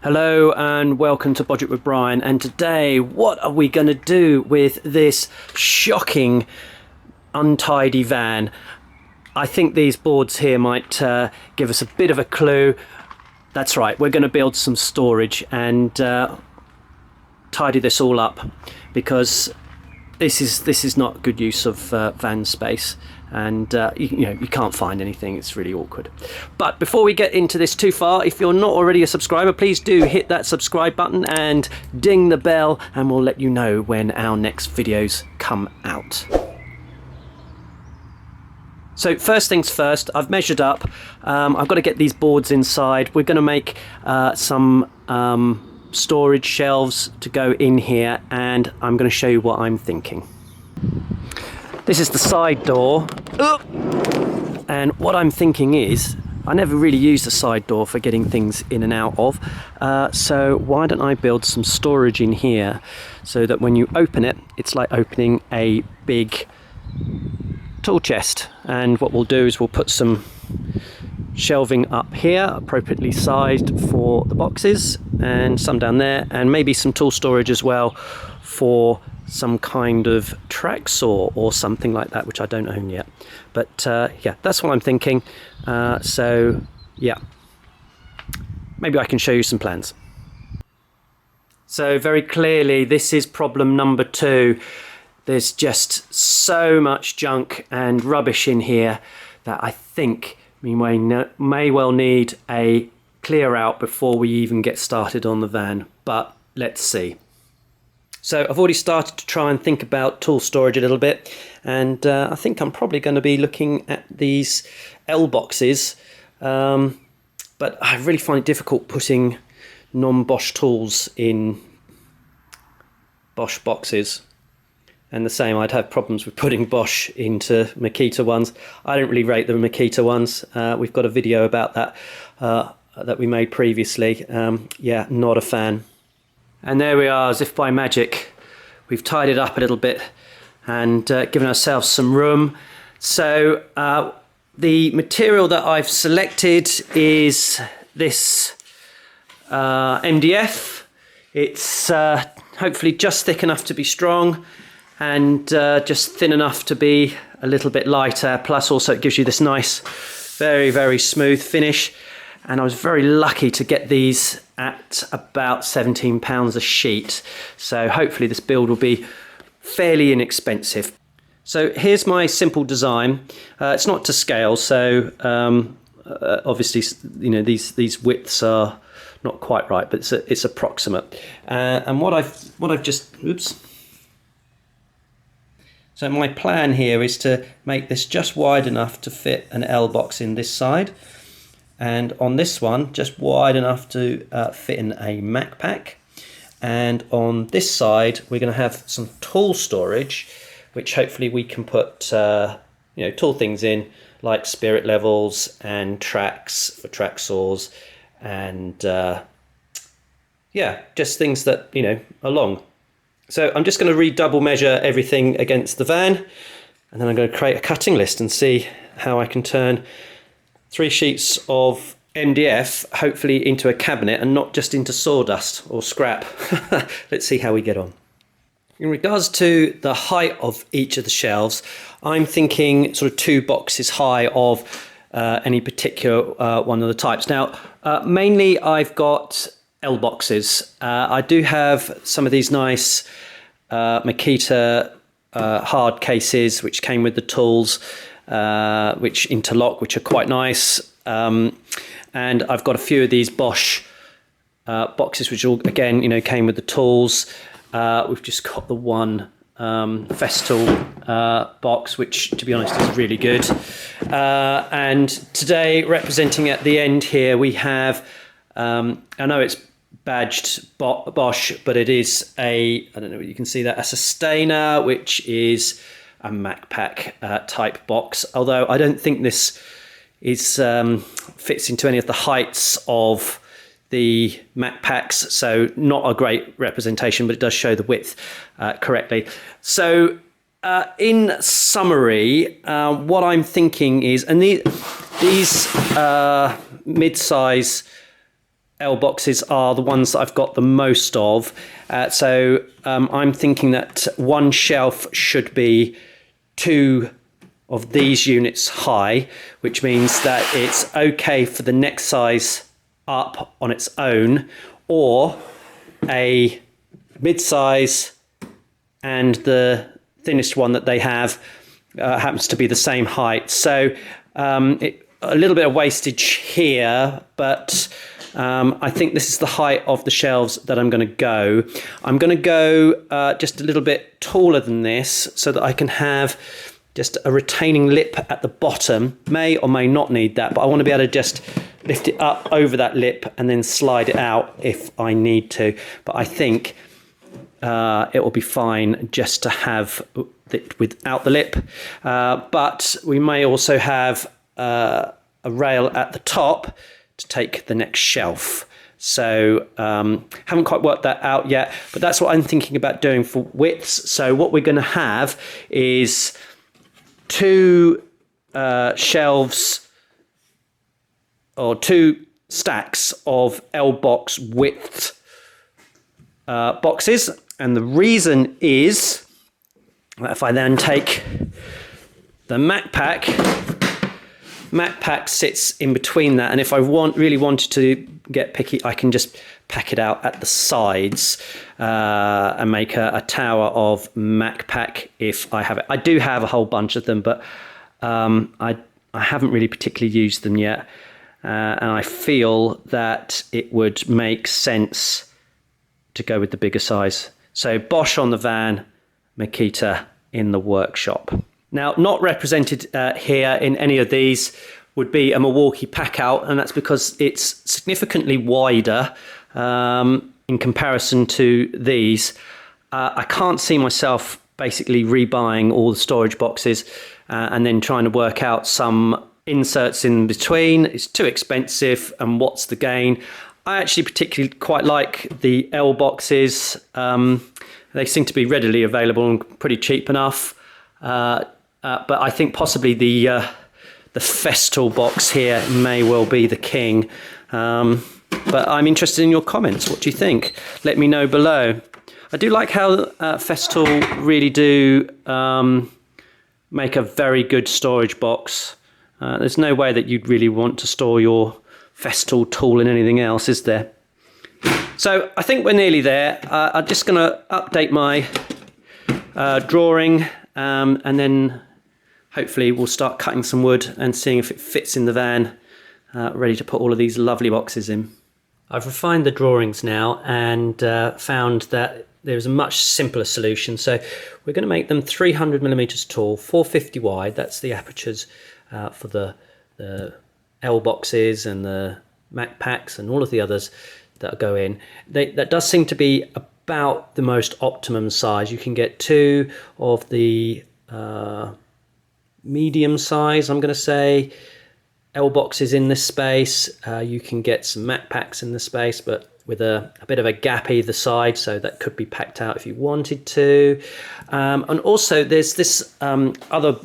Hello and welcome to Budget with Brian, and today what are we going to do with this shocking untidy van? I think these boards here might give us a bit of a clue. That's right, we're going to build some storage and tidy this all up, because this is not good use of van space, and you can't find anything. It's really awkward. But before we get into this too far, if you're not already a subscriber, please do hit that subscribe button and ding the bell, and we'll let you know when our next videos come out. So first things first, I've measured up. I've got to get these boards inside. We're going to make some storage shelves to go in here, and I'm going to show you what I'm thinking. This is the side door, and what I'm thinking is I never really use the side door for getting things in and out of, so why don't I build some storage in here so that when you open it, it's like opening a big tool chest. And what we'll do is we'll put some shelving up here, appropriately sized for the boxes, and some down there, and maybe some tool storage as well for some kind of track saw or something like that, which I don't own yet. But yeah, that's what I'm thinking. So yeah, maybe I can show you some plans. So very clearly this is problem number 2. There's just so much junk and rubbish in here that I think we may well need a clear out before we even get started on the van, but let's see. So I've already started to try and think about tool storage a little bit, and I think I'm probably going to be looking at these L boxes, but I really find it difficult putting non-Bosch tools in Bosch boxes. And the same, I'd have problems with putting Bosch into Makita ones. I don't really rate the Makita ones. We've got a video about that that we made previously. Yeah, not a fan. And there we are, as if by magic. We've tidied up a little bit and given ourselves some room. So the material that I've selected is this MDF. It's hopefully just thick enough to be strong, and just thin enough to be a little bit lighter, plus also it gives you this nice, very, very smooth finish. And I was very lucky to get these at about £17 a sheet, so hopefully this build will be fairly inexpensive. So here's my simple design. It's not to scale, so obviously these widths are not quite right, but it's approximate. And what I've just, oops. So my plan here is to make this just wide enough to fit an L box in this side, and on this one just wide enough to fit in a Mac pack. And on this side we're going to have some tool storage, which hopefully we can put tool things in, like spirit levels and tracks for track saws, and yeah, just things that are long. So I'm just going to redouble measure everything against the van, and then I'm going to create a cutting list and see how I can turn 3 sheets of MDF hopefully into a cabinet and not just into sawdust or scrap. Let's see how we get on. In regards to the height of each of the shelves, I'm thinking sort of 2 boxes high of any particular one of the types. Now, mainly I've got L boxes. I do have some of these nice Makita hard cases which came with the tools, which interlock, which are quite nice. And I've got a few of these Bosch boxes which all again came with the tools. We've just got the one Festool box, which to be honest is really good. And today, representing at the end here, we have I know it's badged Bosch, but it is I don't know if you can see that, a Sustainer, which is a MacPack type box, although I don't think this is fits into any of the heights of the MacPacks, so not a great representation, but it does show the width correctly. So in summary, what I'm thinking is, and these mid-size L boxes are the ones that I've got the most of. So I'm thinking that one shelf should be 2 of these units high, which means that it's okay for the next size up on its own, or a mid-size and the thinnest one that they have happens to be the same height. So a little bit of wastage here, but I think this is the height of the shelves that I'm going to go. I'm going to go just a little bit taller than this so that I can have just a retaining lip at the bottom. May or may not need that, but I want to be able to just lift it up over that lip and then slide it out if I need to. But I think it will be fine just to have it without the lip. But we may also have a rail at the top to take the next shelf. So haven't quite worked that out yet, but that's what I'm thinking about doing for widths. So what we're going to have is 2 shelves or 2 stacks of L box width boxes, and the reason is that if I then take the Mac Pack sits in between that, and if I really wanted to get picky, I can just pack it out at the sides and make a tower of Mac Pack if I have it. I do have a whole bunch of them, but I haven't really particularly used them yet, and I feel that it would make sense to go with the bigger size. So Bosch on the van, Makita in the workshop. Now, not represented here in any of these would be a Milwaukee pack out, and that's because it's significantly wider in comparison to these. I can't see myself basically rebuying all the storage boxes and then trying to work out some inserts in between. It's too expensive, and what's the gain? I actually particularly quite like the L boxes. They seem to be readily available and pretty cheap enough. But I think possibly the Festool box here may well be the king. But I'm interested in your comments. What do you think? Let me know below. I do like how Festool really do make a very good storage box. There's no way that you'd really want to store your Festool tool in anything else, is there? So I think we're nearly there. I'm just going to update my drawing and then hopefully we'll start cutting some wood and seeing if it fits in the van, ready to put all of these lovely boxes in. I've refined the drawings now and found that there's a much simpler solution. So we're going to make them 300 millimeters tall, 450 wide. That's the apertures for the L boxes and the Mac Packs and all of the others that go in. That does seem to be about the most optimum size. You can get 2 of the medium size, I'm going to say, L boxes in this space. You can get some Mac Packs in this space, but with a bit of a gap either side, so that could be packed out if you wanted to. And also there's this other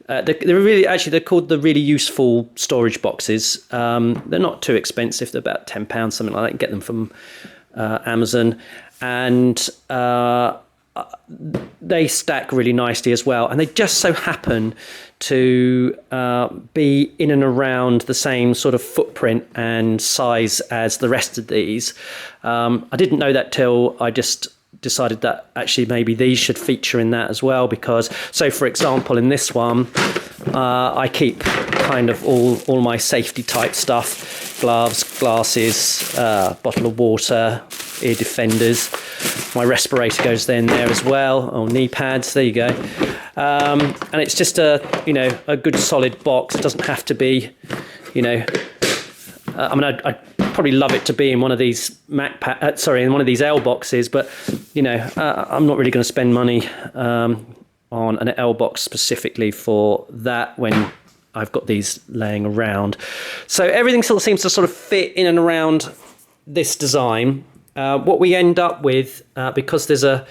they're called the really useful storage boxes. They're not too expensive. They're about £10, something like that. You can get them from Amazon, and they stack really nicely as well. And they just so happen to be in and around the same sort of footprint and size as the rest of these. I didn't know that till I just decided that actually maybe these should feature in that as well, because so for example in this one I keep kind of all my safety type stuff, gloves, glasses, bottle of water, ear defenders, my respirator goes in there as well, or knee pads, there you go. And it's just a good solid box. It doesn't have to be, I'd probably love it to be in one of these in one of these L boxes, but I'm not really going to spend money on an L box specifically for that when I've got these laying around. So everything sort of seems to sort of fit in and around this design. What we end up with, because there's the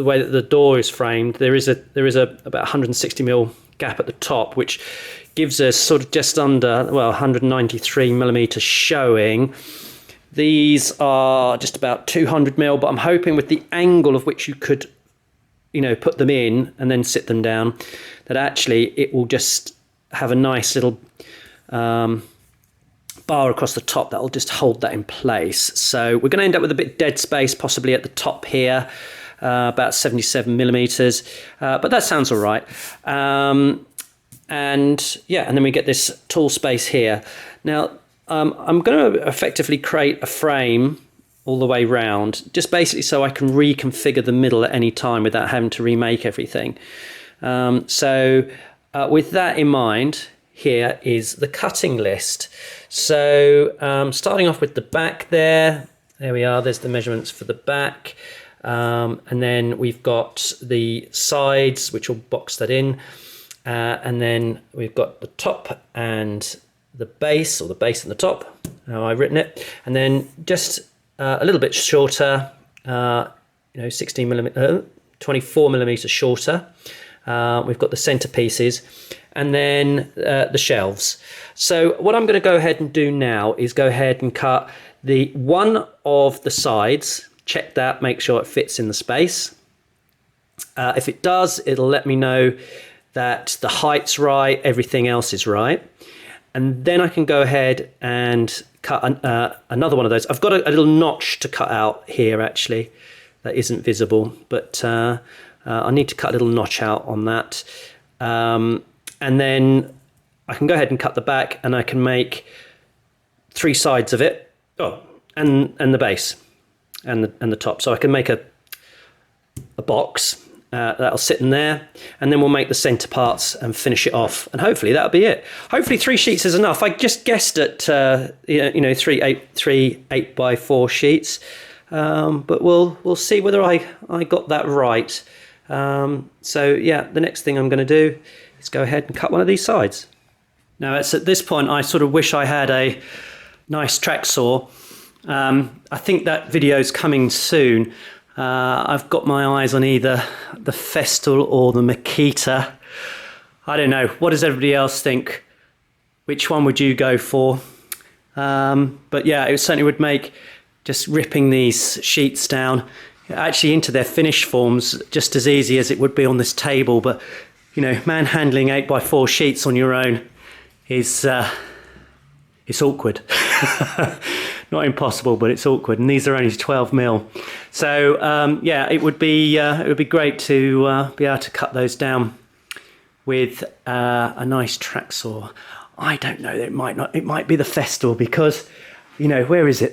way that the door is framed, there is a about 160mm gap at the top, which gives us sort of just under, well, 193 millimeters showing. These are just about 200 mil, but I'm hoping with the angle of which you could, put them in and then sit them down, that actually it will just have a nice little bar across the top that will just hold that in place. So we're going to end up with a bit dead space possibly at the top here, about 77 millimeters, but that sounds all right. And then we get this tall space here. Now I'm going to effectively create a frame all the way round, just basically so I can reconfigure the middle at any time without having to remake everything. With that in mind, here is the cutting list. So starting off with the back there we are, there's the measurements for the back. And then we've got the sides, which will box that in. And then we've got the top and the base, or the base and the top, how I've written it. And then just a little bit shorter, 16 millimeter, 24 millimeters shorter. We've got the centerpieces, and then the shelves. So what I'm going to go ahead and do now is go ahead and cut the one of the sides, check that, make sure it fits in the space. If it does, it'll let me know that the height's right, everything else is right. And then I can go ahead and cut another one of those. I've got a little notch to cut out here actually that isn't visible, but I need to cut a little notch out on that. And then I can go ahead and cut the back, and I can make three sides of it. And the base and the top. So I can make a box that'll sit in there, and then we'll make the center parts and finish it off, and hopefully that'll be it. Hopefully 3 sheets is enough. I just guessed at 3 8x4 sheets, but we'll see whether I got that right. The next thing I'm going to do is go ahead and cut one of these sides. Now it's at this point I sort of wish I had a nice track saw. I think that video's coming soon. I've got my eyes on either the Festool or the Makita. I don't know. What does everybody else think? Which one would you go for? But yeah, it certainly would make just ripping these sheets down actually into their finished forms just as easy as it would be on this table. But manhandling 8x4 sheets on your own is it's awkward. Not impossible, but it's awkward, and these are only 12 mil. So it would be great to be able to cut those down with a nice track saw. I don't know, it might be the Festool, because where is it?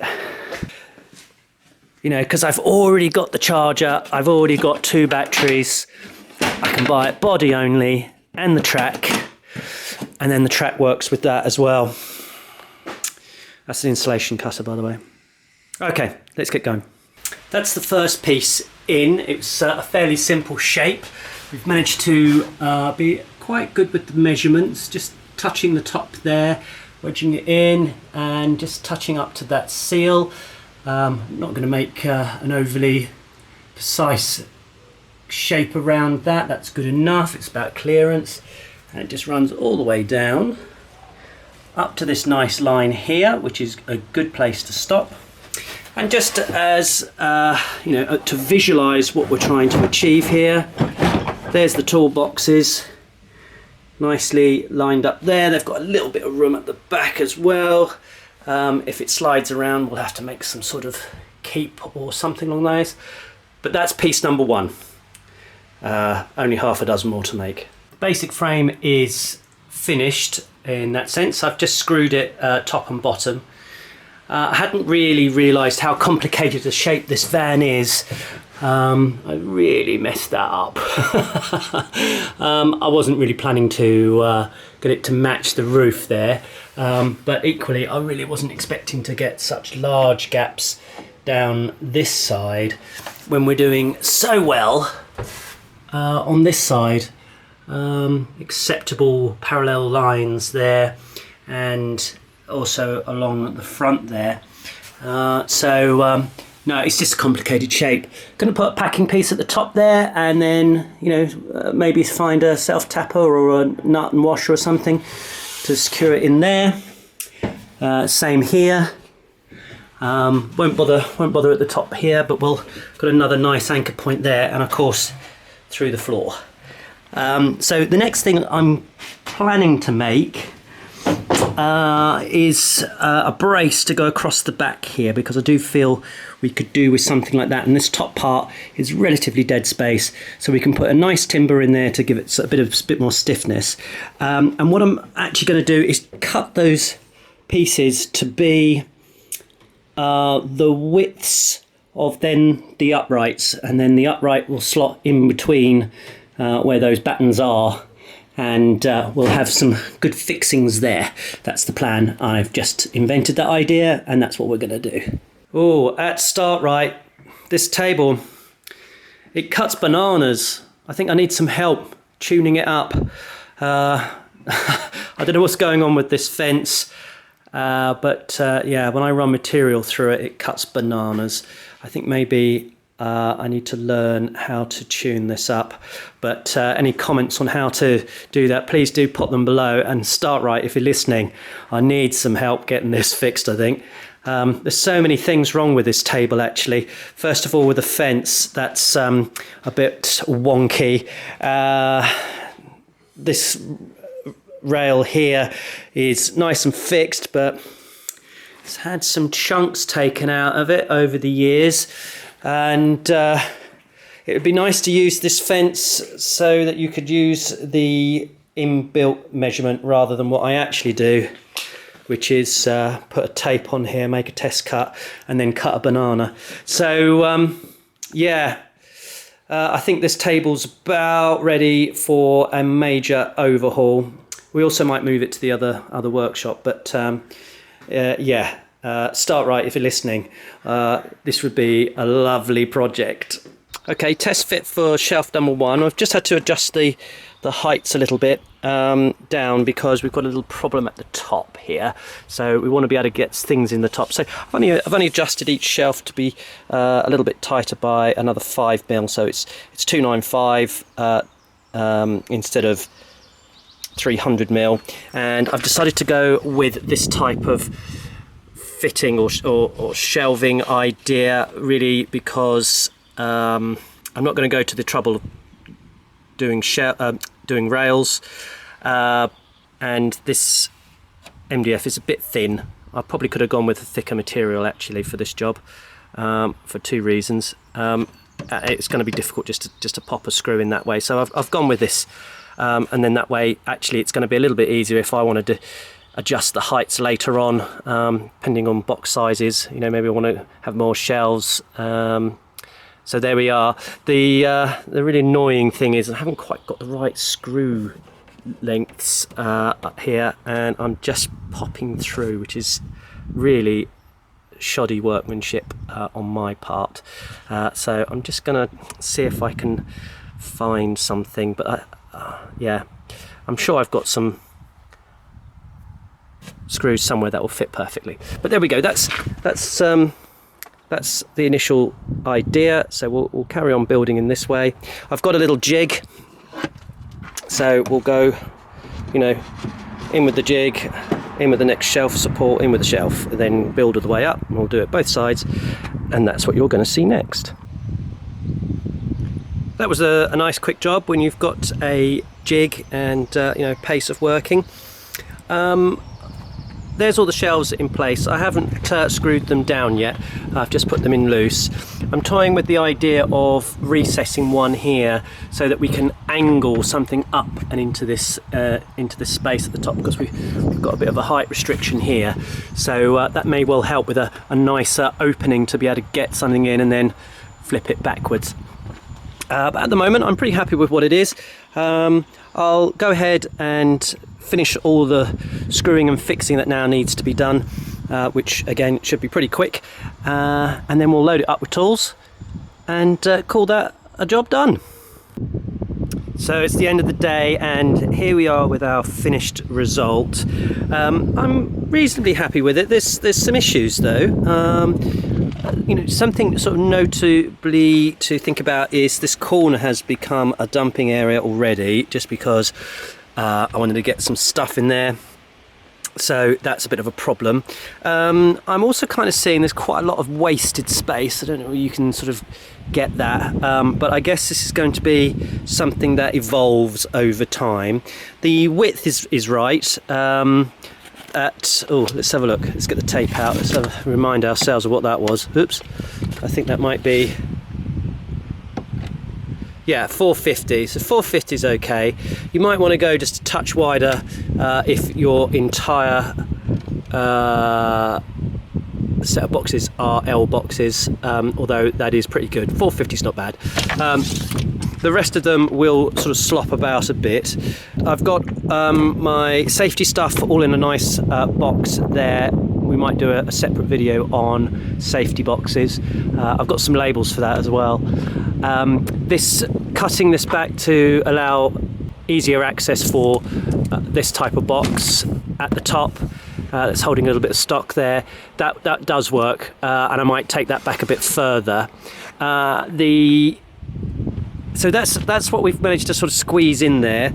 Because I've already got the charger, I've already got 2 batteries. I can buy it body only and the track, and then the track works with that as well. That's an insulation cutter, by the way. Okay, let's get going. That's the first piece in. It's a fairly simple shape. We've managed to be quite good with the measurements, just touching the top there, wedging it in, and just touching up to that seal. I'm not going to make an overly precise shape around that. That's good enough. It's about clearance, and it just runs all the way down up to this nice line here, which is a good place to stop. And just as to visualize what we're trying to achieve here, there's the toolboxes nicely lined up there. They've got a little bit of room at the back as well. If it slides around, we'll have to make some sort of keep or something along those. But that's piece number 1. Only half a dozen more to make. The basic frame is finished in that sense. I've just screwed it top and bottom. I hadn't really realised how complicated a shape this van is. I really messed that up. I wasn't really planning to get it to match the roof there, but equally I really wasn't expecting to get such large gaps down this side when we're doing so well on this side. Acceptable parallel lines there, and also along the front there. No, No, it's just a complicated shape. Going to put a packing piece at the top there, and then, you know, maybe find a self-tapper or a nut and washer or something to secure it in there. Same here. Won't bother at the top here, but we'll got another nice anchor point there, and of course through the floor. So the next thing I'm planning to make is a brace to go across the back here, because I do feel we could do with something like that, and this top part is relatively dead space, so we can put a nice timber in there to give it a bit more stiffness. And what I'm actually going to do is cut those pieces to be the widths of then the uprights, and then the upright will slot in between where those battens are, and we'll have some good fixings there. That's the plan. I've just invented that idea, and that's what we're going to do. Oh, at StartRite, this table, it cuts bananas. I think I need some help tuning it up. I don't know what's going on with this fence, but yeah, when I run material through it, it cuts bananas. I think maybe I need to learn how to tune this up, but any comments on how to do that, please do put them below. And StartRite, if you're listening, I need some help getting this fixed, I think. There's so many things wrong with this table, actually. First of all, with the fence, that's a bit wonky. This rail here is nice and fixed, but it's had some chunks taken out of it over the years. And it would be nice to use this fence so that you could use the inbuilt measurement rather than what I actually do, which is put a tape on here, make a test cut, and then cut a banana. So yeah, I think this table's about ready for a major overhaul. We also might move it to the other workshop, but yeah. StartRite, if you're listening, this would be a lovely project. Okay, test fit for shelf number 1. I've just had to adjust the heights a little bit down, because we've got a little problem at the top here, so we want to be able to get things in the top. So I've only adjusted each shelf to be a little bit tighter by another 5mm, so it's 295 instead of 300mm, and I've decided to go with this type of fitting or shelving idea, really, because I'm not going to go to the trouble of doing rails, and this MDF is a bit thin. I probably could have gone with a thicker material actually for this job, for 2 reasons. It's going to be difficult just to pop a screw in that way, so I've gone with this, and then that way actually it's going to be a little bit easier if I wanted to adjust the heights later on, depending on box sizes. You know, maybe I want to have more shelves. So there we are. The really annoying thing is I haven't quite got the right screw lengths up here, and I'm just popping through, which is really shoddy workmanship on my part. So I'm just gonna see if I can find something, but yeah, I'm sure I've got some screws somewhere that will fit perfectly. But there we go. That's the initial idea. So we'll carry on building in this way. I've got a little jig, so we'll go, you know, in with the jig, in with the next shelf support, in with the shelf, and then build all the way up. And we'll do it both sides, and that's what you're going to see next. That was a nice quick job when you've got a jig and you know, pace of working. There's all the shelves in place. I haven't screwed them down yet. I've just put them in loose. I'm toying with the idea of recessing one here so that we can angle something up and into this space at the top, because we've got a bit of a height restriction here. So that may well help with a nicer opening to be able to get something in and then flip it backwards. But at the moment I'm pretty happy with what it is. I'll go ahead and finish all the screwing and fixing that now needs to be done, which again should be pretty quick, and then we'll load it up with tools and call that a job done. So it's the end of the day, and here we are with our finished result. I'm reasonably happy with it. There's some issues though. you know, something sort of notably to think about is this corner has become a dumping area already, just because I wanted to get some stuff in there. So that's a bit of a problem. I'm also kind of seeing there's quite a lot of wasted space. I don't know if you can sort of get that, but I guess this is going to be something that evolves over time. The width is right. Oh, let's have a look. Let's get the tape out. Let's remind ourselves of what that was. Oops. I think that might be, yeah, 450. So 450 is okay. You might want to go just a touch wider if your entire set of boxes are L boxes, although that is pretty good. 450 is not bad. The rest of them will sort of slop about a bit. I've got my safety stuff all in a nice box there. We might do a separate video on safety boxes. I've got some labels for that as well. Cutting this back to allow easier access for this type of box at the top. That's holding a little bit of stock there. That does work, and I might take that back a bit further. So that's what we've managed to sort of squeeze in there.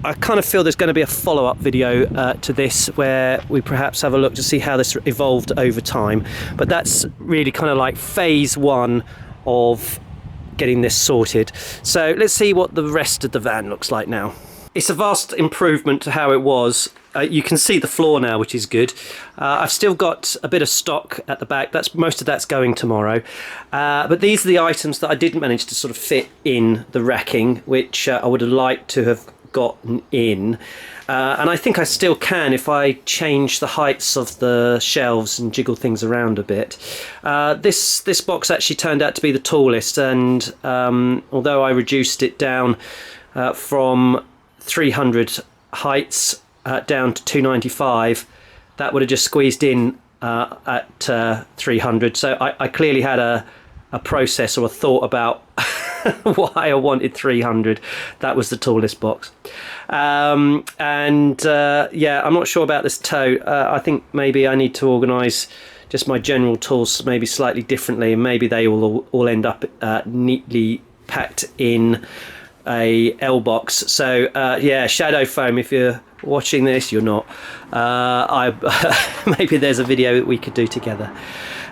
I kind of feel there's going to be a follow-up video to this where we perhaps have a look to see how this evolved over time. But that's really kind of like phase one of getting this sorted. So let's see what the rest of the van looks like now. It's a vast improvement to how it was. You can see the floor now, which is good. I've still got a bit of stock at the back. Most of that's going tomorrow. But these are the items that I didn't manage to sort of fit in the racking, which I would have liked to have gotten in. And I think I still can if I change the heights of the shelves and jiggle things around a bit. This box actually turned out to be the tallest, and although I reduced it down from 300 heights down to 295, that would have just squeezed in at 300. So I clearly had a process or a thought about why I wanted 300. That was the tallest box. Yeah, I'm not sure about this tote. I think maybe I need to organise just my general tools maybe slightly differently, and maybe they will all end up neatly packed in a L box. So yeah, Shadow Foam, if you're watching this, you're not. Maybe there's a video that we could do together.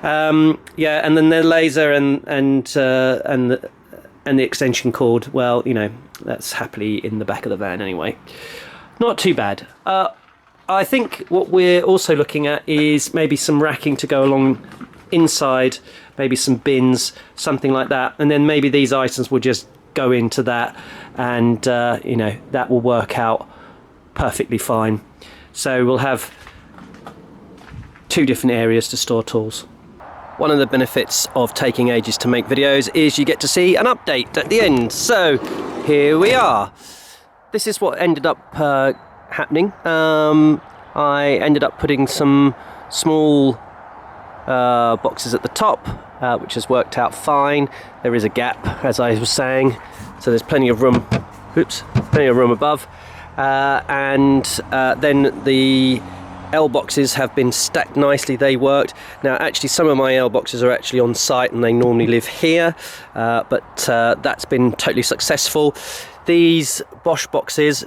Yeah, and then the laser and the extension cord, well, you know, that's happily in the back of the van anyway. Not too bad. I think what we're also looking at is maybe some racking to go along inside, maybe some bins, something like that, and then maybe these items will just go into that, and you know, that will work out perfectly fine. So we'll have two different areas to store tools. One of the benefits of taking ages to make videos is you get to see an update at the end. So here we are. This is what ended up happening. I ended up putting some small boxes at the top, which has worked out fine. There is a gap, as I was saying, so there's plenty of room. Oops, plenty of room above. And then the L boxes have been stacked nicely. They worked. Now actually some of my L boxes are actually on site and they normally live here, but that's been totally successful. These Bosch boxes,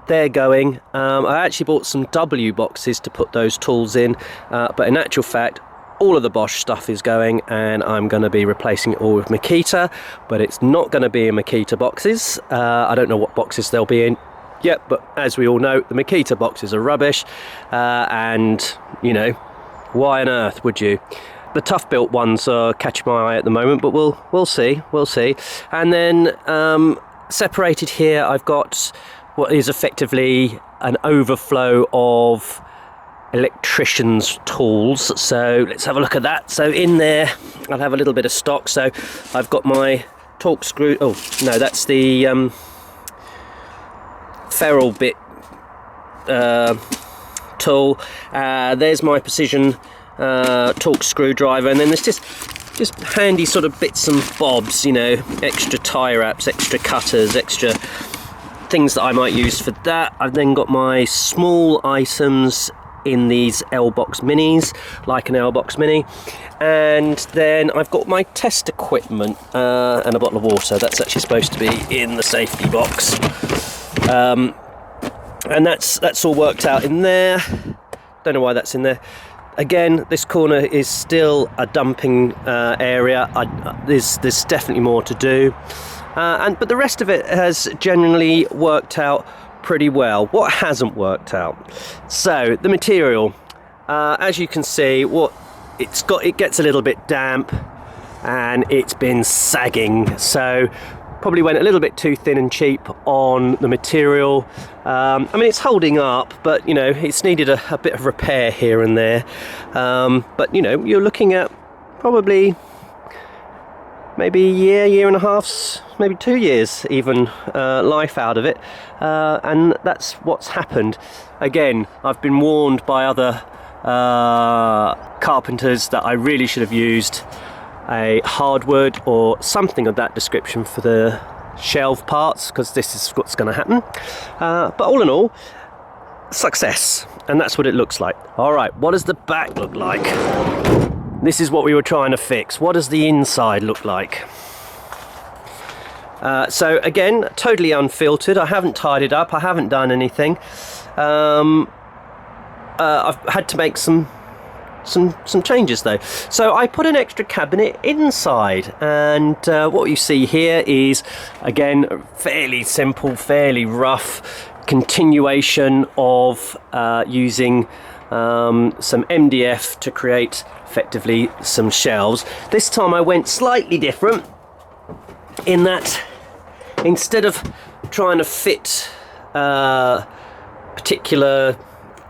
they're going. I actually bought some W boxes to put those tools in, but in actual fact all of the Bosch stuff is going, and I'm going to be replacing it all with Makita, but it's not going to be in Makita boxes. I don't know what boxes they'll be in. Yep, but as we all know, the Makita boxes are rubbish, and you know, why on earth would you? The tough built ones are catching my eye at the moment, but we'll see. And then separated here, I've got what is effectively an overflow of electrician's tools. So let's have a look at that. So in there, I'll have a little bit of stock. So I've got my torque screw. Oh no, that's the ferrule bit tool. There's my precision torque screwdriver, and then there's just handy sort of bits and bobs, you know, extra tie wraps, extra cutters, extra things that I might use for that. I've then got my small items in these L box minis, like an L box mini, and then I've got my test equipment and a bottle of water. That's actually supposed to be in the safety box, and that's all worked out in there. Don't know why that's in there. Again, this corner is still a dumping area. There's definitely more to do, but the rest of it has generally worked out pretty well. What hasn't worked out? So the material, as you can see, it gets a little bit damp, and it's been sagging. So probably went a little bit too thin and cheap on the material. I mean, it's holding up, but you know, it's needed a bit of repair here and there. But you know, you're looking at probably maybe a year and a half, maybe 2 years even life out of it, and that's what's happened. Again, I've been warned by other carpenters that I really should have used a hardwood or something of that description for the shelf parts, because this is what's going to happen. But all in all, success, and that's what it looks like. All right, what does the back look like? This is what we were trying to fix. What does the inside look like? So again, totally unfiltered. I haven't tidied up. I haven't done anything. I've had to make some changes though. So I put an extra cabinet inside, and what you see here is, again, fairly simple, fairly rough continuation of using some MDF to create effectively some shelves. This time I went slightly different in that instead of trying to fit particular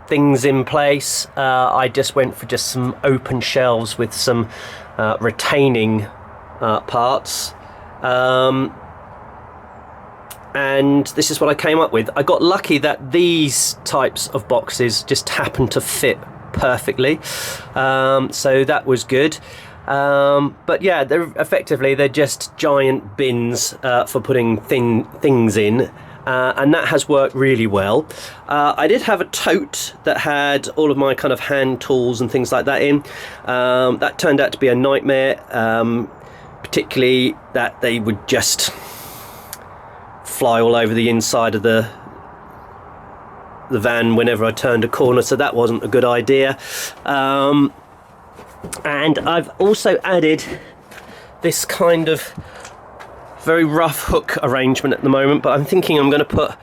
things in place, I just went for just some open shelves with some retaining parts, and this is what I came up with. I got lucky that these types of boxes just happened to fit perfectly, so that was good. But yeah, they're just giant bins for putting things in. And that has worked really well. I did have a tote that had all of my kind of hand tools and things like that in. That turned out to be a nightmare, particularly that they would just fly all over the inside of the van whenever I turned a corner, so that wasn't a good idea. And I've also added this kind of very rough hook arrangement at the moment, but I'm thinking I'm going to put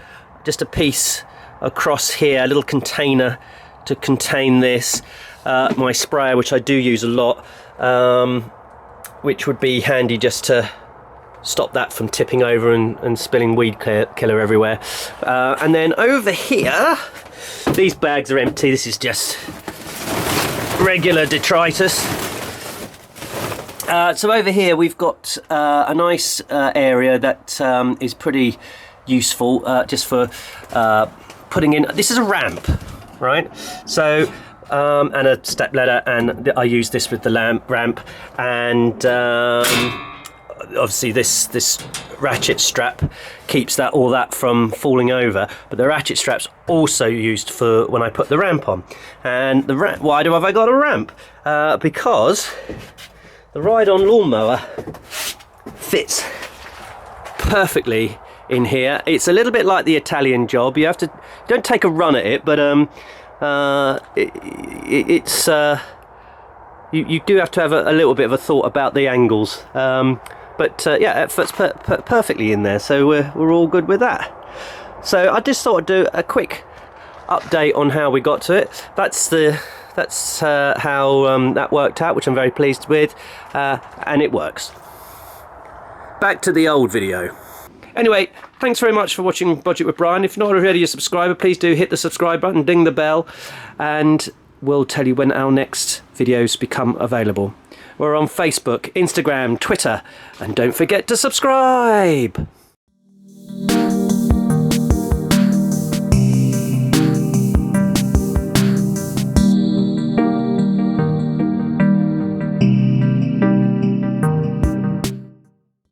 just a piece across here, a little container to contain this, my sprayer, which I do use a lot, which would be handy just to stop that from tipping over and spilling weed killer everywhere. And then over here, these bags are empty. This is just regular detritus. So over here we've got a nice area that is pretty useful, just for putting in. This is a ramp, right? So and a step ladder, and I use this with the ramp, and obviously this ratchet strap keeps all that from falling over, but the ratchet strap's also used for when I put the ramp on. And the why have I got a ramp? Because the ride-on lawnmower fits perfectly in here. It's a little bit like the Italian job. You don't take a run at it, but you do have to have a little bit of a thought about the angles. But yeah, it fits perfectly in there, so we're all good with that. So I just thought I'd do a quick update on how we got to it. That's how that worked out, which I'm very pleased with, and it works. Back to the old video. Anyway, thanks very much for watching Budget with Brian. If you're not already a subscriber, please do hit the subscribe button, ding the bell, and we'll tell you when our next videos become available. We're on Facebook, Instagram, Twitter, and don't forget to subscribe!